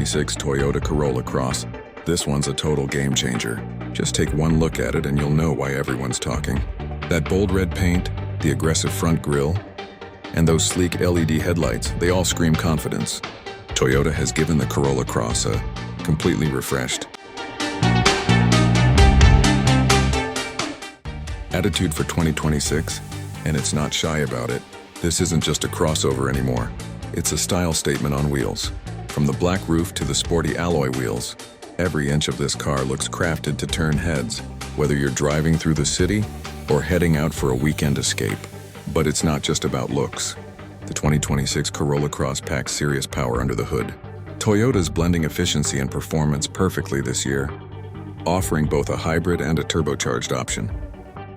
2026 Toyota Corolla Cross. This one's a total game changer. Just take one look at it and you'll know why everyone's talking. That bold red paint, the aggressive front grille, and those sleek LED headlights, they all scream confidence. Toyota has given the Corolla Cross a completely refreshed attitude for 2026, and it's not shy about it. This isn't just a crossover anymore. It's a style statement on wheels. From the black roof to the sporty alloy wheels, every inch of this car looks crafted to turn heads, whether you're driving through the city or heading out for a weekend escape. But it's not just about looks. The 2026 Corolla Cross packs serious power under the hood. Toyota's blending efficiency and performance perfectly this year, offering both a hybrid and a turbocharged option.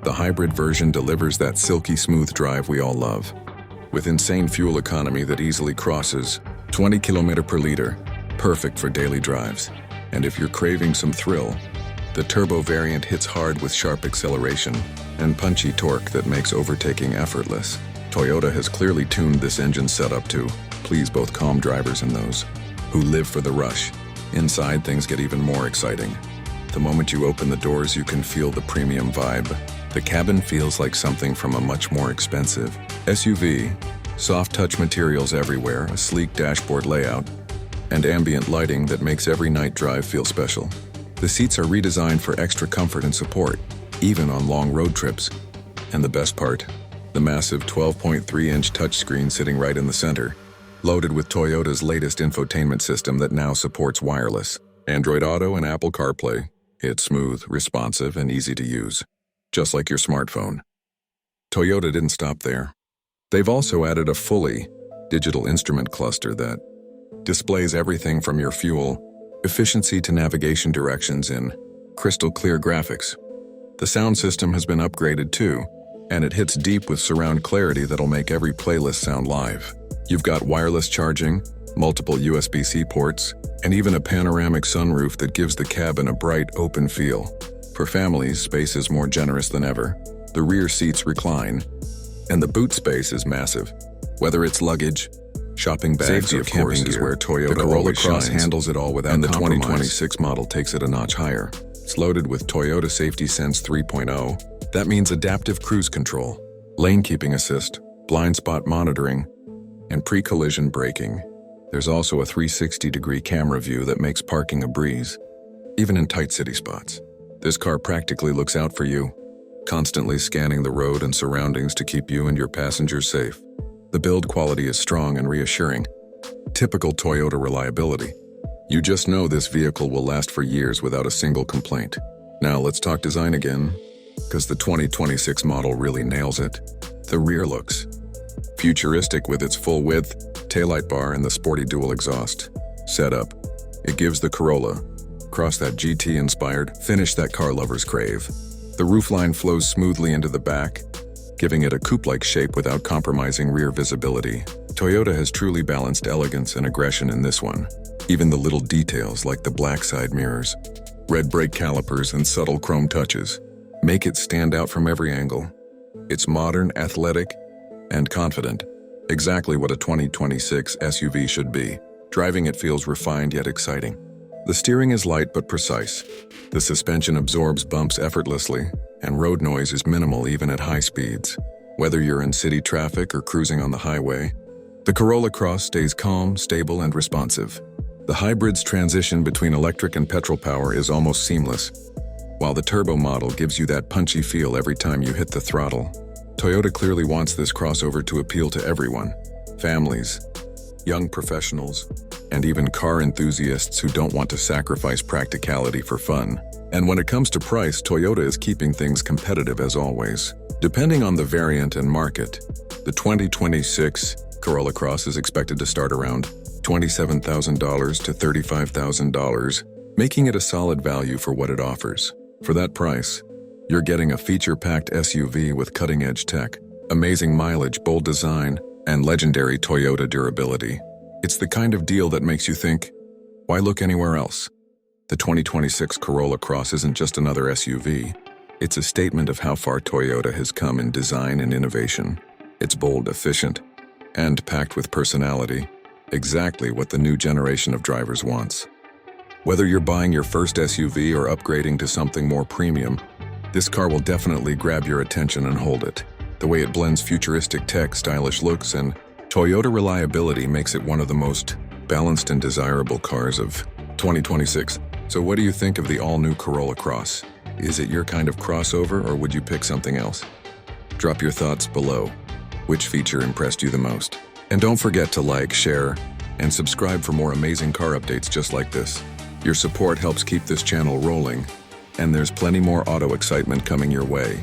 The hybrid version delivers that silky smooth drive we all love, with insane fuel economy that easily crosses 20 km per liter, perfect for daily drives. And if you're craving some thrill, the turbo variant hits hard with sharp acceleration and punchy torque that makes overtaking effortless. Toyota has clearly tuned this engine setup to please both calm drivers and those who live for the rush. Inside, things get even more exciting. The moment you open the doors, you can feel the premium vibe. The cabin feels like something from a much more expensive SUV. Soft touch materials everywhere, a sleek dashboard layout, and ambient lighting that makes every night drive feel special. The seats are redesigned for extra comfort and support, even on long road trips. And the best part, the massive 12.3-inch touchscreen sitting right in the center, loaded with Toyota's latest infotainment system that now supports wireless, Android Auto and Apple CarPlay. It's smooth, responsive, and easy to use, just like your smartphone. Toyota didn't stop there. They've also added a fully digital instrument cluster that displays everything from your fuel efficiency to navigation directions in crystal clear graphics. The sound system has been upgraded too, and it hits deep with surround clarity that'll make every playlist sound live. You've got wireless charging, multiple USB-C ports, and even a panoramic sunroof that gives the cabin a bright, open feel. For families, space is more generous than ever. The rear seats recline, and the boot space is massive. Whether it's luggage, shopping bags, or camping gear, is where Toyota the Corolla Cross handles it all without and the compromise. 2026 model takes it a notch higher. It's loaded with Toyota Safety Sense 3.0. That means adaptive cruise control, lane keeping assist, blind spot monitoring, and pre-collision braking. There's also a 360-degree camera view that makes parking a breeze, even in tight city spots. This car practically looks out for you, constantly scanning the road and surroundings to keep you and your passengers safe. The build quality is strong and reassuring. Typical Toyota reliability. You just know this vehicle will last for years without a single complaint. Now let's talk design again, because the 2026 model really nails it. The rear looks futuristic with its full-width taillight bar and the sporty dual exhaust setup. It gives the Corolla Cross that GT-inspired finish that car lovers crave. The roofline flows smoothly into the back, giving it a coupe-like shape without compromising rear visibility. Toyota has truly balanced elegance and aggression in this one. Even the little details like the black side mirrors, red brake calipers, and subtle chrome touches make it stand out from every angle. It's modern, athletic, and confident. Exactly what a 2026 SUV should be. Driving it feels refined yet exciting. The steering is light but precise. The suspension absorbs bumps effortlessly, and road noise is minimal even at high speeds. Whether you're in city traffic or cruising on the highway, the Corolla Cross stays calm, stable, and responsive. The hybrid's transition between electric and petrol power is almost seamless, while the turbo model gives you that punchy feel every time you hit the throttle. Toyota clearly wants this crossover to appeal to everyone: families, young professionals, and even car enthusiasts who don't want to sacrifice practicality for fun. And when it comes to price, Toyota is keeping things competitive as always. Depending on the variant and market, the 2026 Corolla Cross is expected to start around $27,000 to $35,000, making it a solid value for what it offers. For that price, you're getting a feature-packed SUV with cutting-edge tech, amazing mileage, bold design, and legendary Toyota durability. It's the kind of deal that makes you think, why look anywhere else? The 2026 Corolla Cross isn't just another SUV. It's a statement of how far Toyota has come in design and innovation. It's bold, efficient, and packed with personality. Exactly what the new generation of drivers wants. Whether you're buying your first SUV or upgrading to something more premium, this car will definitely grab your attention and hold it. The way it blends futuristic tech, stylish looks, and Toyota reliability makes it one of the most balanced and desirable cars of 2026. So what do you think of the all-new Corolla Cross? Is it your kind of crossover, or would you pick something else? Drop your thoughts below. Which feature impressed you the most? And don't forget to like, share, and subscribe for more amazing car updates just like this. Your support helps keep this channel rolling, and there's plenty more auto excitement coming your way.